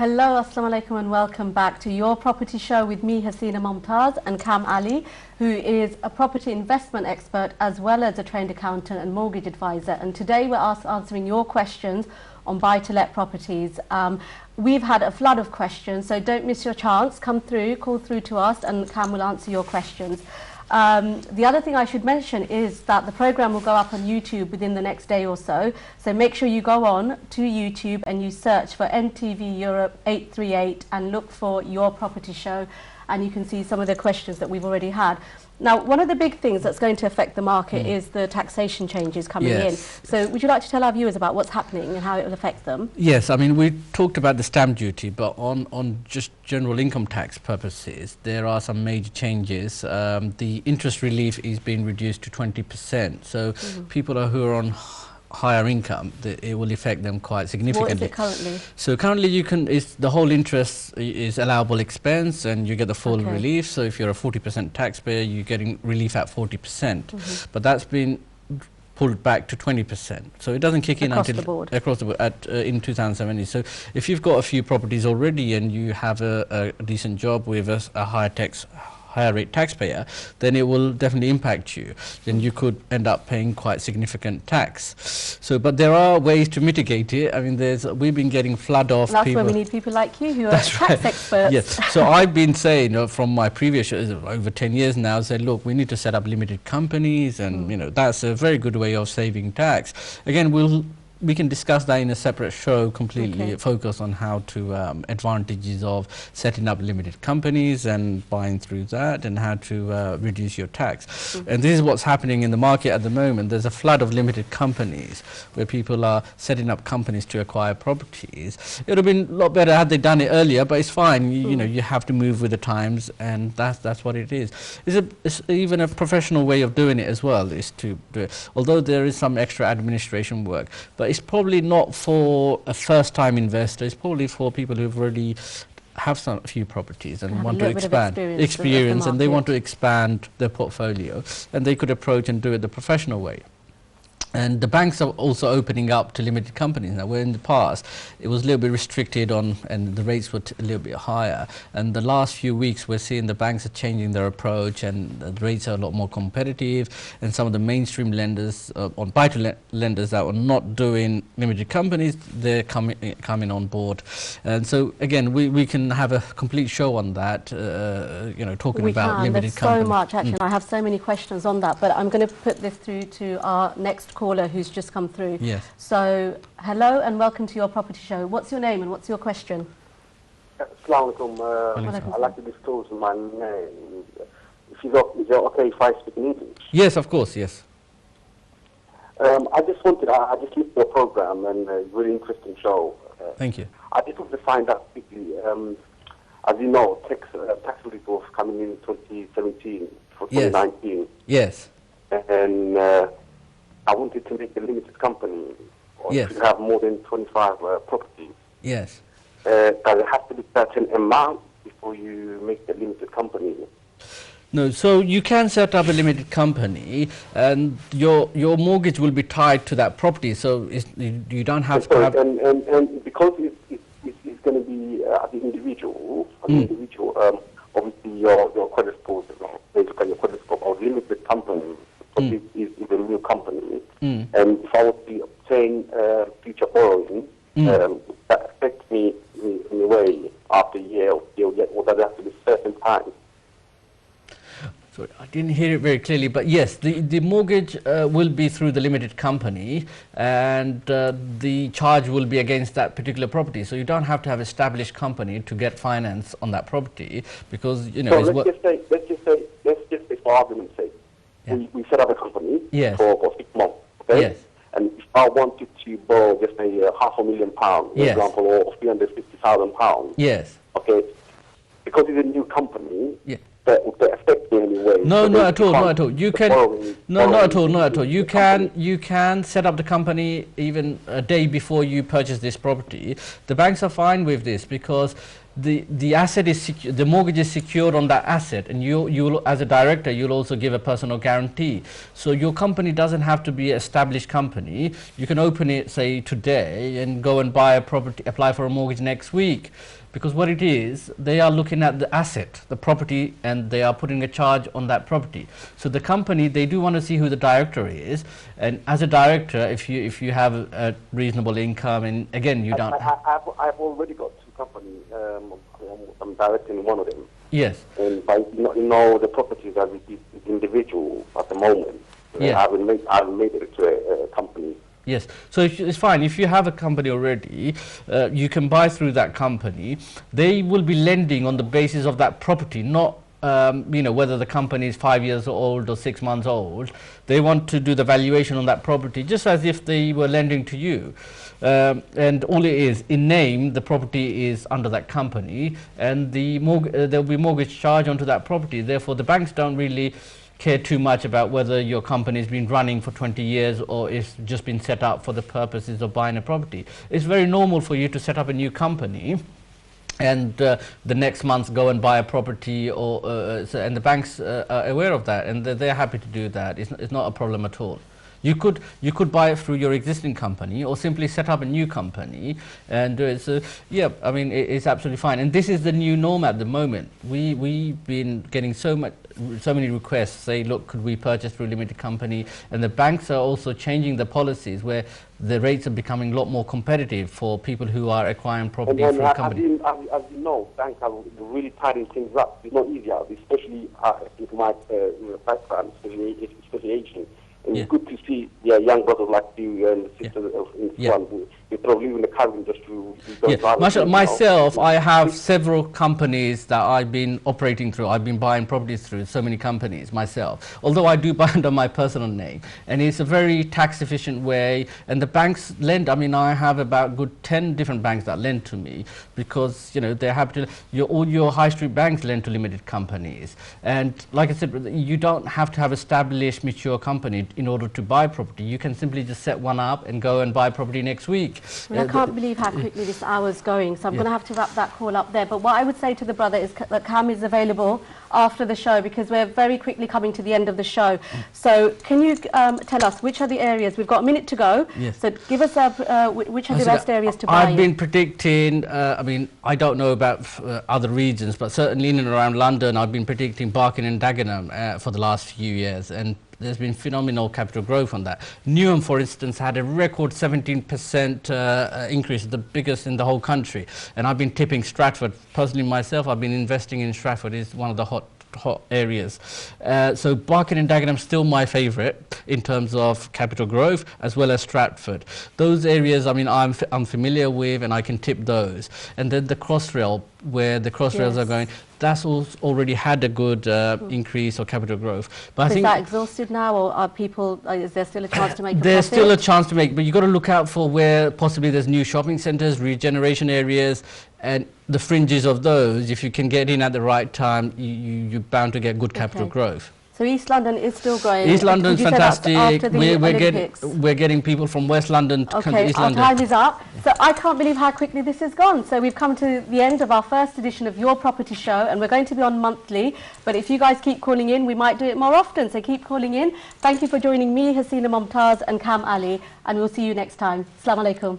Hello, Assalamu alaikum and welcome back to Your Property Show with me, Hasina Momtaz, and Cam Ali, who is a property investment expert as well as a trained accountant and mortgage advisor. And today we're answering your questions on buy-to-let properties. We've had a flood of questions, so don't miss your chance. Come through, call through to us, and Cam will answer your questions. The other thing I should mention is that the program will go up on YouTube within the next day or so. So make sure you go on to YouTube and you search for NTV Europe 838 and look for Your Property Show, and you can see some of the questions that we've already had. Now, one of the big things that's going to affect the market is the taxation changes coming in. So would you like to tell our viewers about what's happening and how it will affect them? Yes, I mean, we talked about the stamp duty, but on just general income tax purposes, there are some major changes. The interest relief is being reduced to 20%. So people who are on higher income, it will affect them quite significantly. What is it currently? So currently the whole interest is allowable expense and you get the full relief. So if you're a 40% taxpayer, you're getting relief at 40%. But that's been pulled back to 20%. So it doesn't kick in until across the board in 2017. So if you've got a few properties already and you have a decent job with a higher rate taxpayer, then it will definitely impact you. Then you could end up paying quite significant tax. So, but there are ways to mitigate it. I mean, we've been getting flood of people. That's where we need people like you who are tax experts. Yes. So I've been saying from my previous shows over 10 years now, said, look, we need to set up limited companies, and that's a very good way of saving tax. Again, we can discuss that in a separate show, completely focus on how to advantages of setting up limited companies and buying through that, and how to reduce your tax. And this is what's happening in the market at the moment. There's a flood of limited companies where people are setting up companies to acquire properties. It would have been a lot better had they done it earlier, but it's fine. You know, you have to move with the times, and that's what it is. It's even a professional way of doing it as well, is to do it. Although there is some extra administration work, but it's probably not for a first-time investor. It's probably for people who've already have a few properties and want to expand experience and they want to expand their portfolio, and they could approach and do it the professional way. And the banks are also opening up to limited companies now, where in the past it was a little bit restricted on, and the rates were a little bit higher. And the last few weeks we're seeing the banks are changing their approach, and the rates are a lot more competitive. And some of the mainstream lenders, on buy-to-let lenders that were not doing limited companies, they're coming on board. And so again, we can have a complete show on that, talking about limited companies. So much actually. I have so many questions on that, but I'm going to put this through to our next caller who's just come through. Yes. So, hello and welcome to Your Property Show. What's your name and what's your question? Assalamu alaikum. I'd like to disclose my name. Is it okay if I speak in English? Yes, of course, yes. I just listened to your program, and a very interesting show. Thank you. I just want to find out quickly, as you know, tax relief was coming in 2017 for 2019. Yes. And I wanted to make a limited company, or yes. if you have more than 25 properties. Yes. Does it have to be a certain amount before you make the limited company? No, so you can set up a limited company, and your mortgage will be tied to that property. So you don't have to have. And because it's going to be the individual, obviously your credit score, basically your credit score, or limited company. Is a new company, and if I was to obtain future borrowing, that affects me in a way after a year or does it have to be a certain time? Sorry, I didn't hear it very clearly, but yes, the mortgage will be through the limited company, and the charge will be against that particular property. So you don't have to have established company to get finance on that property, because So let's just say for argument's sake. We set up a company for 6 months, okay? Yes. And if I wanted to borrow, just say £500,000, for example, or £350,000, yes, okay, because it's a new company, that would affect me in any way. No, not at all, not at all. You can not at all. You can set up the company even a day before you purchase this property. The banks are fine with this, because the asset is the mortgage is secured on that asset, and you as a director, you'll also give a personal guarantee. So your company doesn't have to be an established company. You can open it, say, today and go and buy a property, apply for a mortgage next week. Because what it is, they are looking at the asset, the property, and they are putting a charge on that property. So the company, they do want to see who the director is, and as a director, if you have a reasonable income, and again, you don't. I've already got two companies. I'm directing one of them. Yes. And by the properties are individual at the moment. Yes. I haven't made it to a company. Yes, so it's fine. If you have a company already, you can buy through that company. They will be lending on the basis of that property, not whether the company is 5 years old or 6 months old. They want to do the valuation on that property just as if they were lending to you. And all it is, in name, the property is under that company, and there will be mortgage charge onto that property. Therefore, the banks don't really care too much about whether your company has been running for 20 years or it's just been set up for the purposes of buying a property. It's very normal for you to set up a new company and the next month go and buy a property, and the banks are aware of that, and they're happy to do that. It's not a problem at all. You could buy it through your existing company or simply set up a new company and do it. So yeah, I mean it's absolutely fine. And this is the new norm at the moment. We've been getting so many requests say, look, could we purchase through a limited company? And the banks are also changing the policies where the rates are becoming a lot more competitive for people who are acquiring property through a company. As you know, banks are really tidying things up. It's not easier, especially with my background, especially aging. And it's good to see young brothers like you and sisters in Islam. You're probably in the car industry. Myself, I have several companies that I've been operating through. I've been buying properties through so many companies myself. Although I do buy under my personal name, and it's a very tax efficient way. And the banks lend. I mean, I have about good 10 different banks that lend to me because they're happy to. All your high street banks lend to limited companies. And like I said, you don't have to have established mature company in order to buy property. You can simply just set one up and go and buy property next week. I can't believe how quickly this hour's going, so I'm going to have to wrap that call up there. But what I would say to the brother is that Cam is available after the show because we're very quickly coming to the end of the show. So can you tell us which are the areas? We've got a minute to go. Yes. So give us which are the best areas to buy I've been predicting, I mean, I don't know about other regions, but certainly in and around London, I've been predicting Barking and Dagenham for the last few years. And there's been phenomenal capital growth on that. Newham, for instance, had a record 17% increase, the biggest in the whole country. And I've been tipping Stratford. Personally, myself, I've been investing in Stratford. It's one of the hot areas. So Barking and Dagenham still my favourite in terms of capital growth, as well as Stratford. Those areas, I mean, I'm familiar with, and I can tip those. And then the Crossrail, where the Crossrails are going, that's already had a good increase or capital growth. But I think is that exhausted now, or are people? Is there still a chance to make? There's still a chance to make, but you've got to look out for where possibly there's new shopping centres, regeneration areas, and the fringes of those. If you can get in at the right time, you're bound to get good capital growth. So East London is still growing. East London's fantastic. We're getting people from West London to come to East London. Our time is up. So I can't believe how quickly this has gone. So we've come to the end of our first edition of Your Property Show, and we're going to be on monthly. But if you guys keep calling in, we might do it more often. So keep calling in. Thank you for joining me, Hasina Momtaz, and Cam Ali, and we'll see you next time. Assalamu alaikum.